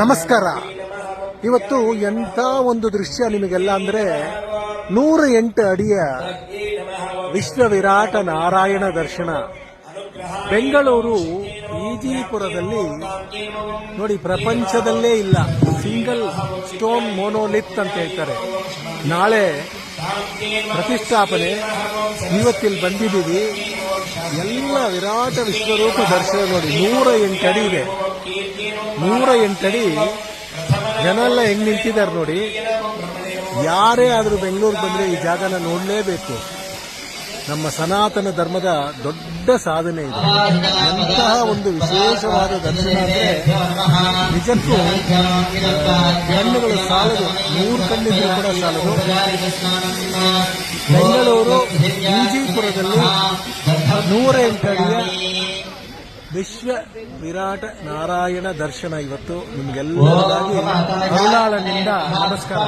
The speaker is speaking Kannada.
ನಮಸ್ಕಾರ. ಇವತ್ತು ಎಂಥ ಒಂದು ದೃಶ್ಯ ನಿಮಗೆಲ್ಲ ಅಂದ್ರೆ 108 ಅಡಿಯ ವಿಶ್ವ ವಿರಾಟ ನಾರಾಯಣ ದರ್ಶನ. ಬೆಂಗಳೂರು ಈಜಿಪುರದಲ್ಲಿ ನೋಡಿ, ಪ್ರಪಂಚದಲ್ಲೇ ಇಲ್ಲ ಸಿಂಗಲ್ ಸ್ಟೋನ್ ಮೋನೋಲಿತ್ ಅಂತ ಹೇಳ್ತಾರೆ. ನಾಳೆ ಪ್ರತಿಷ್ಠಾಪನೆ, ಇವತ್ತಿಲ್ಲಿ ಬಂದಿದ್ದೀವಿ. ಎಲ್ಲ ವಿರಾಟ ವಿಶ್ವರೂಪ ದರ್ಶನ ನೋಡಿ. 108 ಅಡಿ ಇದೆ. 108 ಅಡಿ ಜನ ಎಲ್ಲ ಹೆಂಗ್ ನಿಂತಿದ್ದಾರೆ ನೋಡಿ. ಯಾರೇ ಆದ್ರೂ ಬೆಂಗಳೂರು ಬಂದ್ರೆ ಈ ಜಾಗನ ನೋಡಲೇಬೇಕು. ನಮ್ಮ ಸನಾತನ ಧರ್ಮದ ದೊಡ್ಡ ಸಾಧನೆ ಇದು. ಎಂತಹ ಒಂದು ವಿಶೇಷವಾದ ದರ್ಶನ ಅಂದ್ರೆ ನಿಜಕ್ಕೂ ಕಣ್ಣುಗಳು ಸಾಲದು, 100 ಕಣ್ಣಿದ್ರು ಕೂಡ ಸಾಲದು. ಬೆಂಗಳೂರು ಈಜಿಪುರದಲ್ಲಿ 108 ಅಡಿಯ ವಿಶ್ವ ವಿರಾಟ ನಾರಾಯಣ ದರ್ಶನ ಇವತ್ತು ನಿಮ್ಗೆಲ್ಲರಿಗಾಗಿ ಅರುಳಾಳನಿಂದ ನಮಸ್ಕಾರ.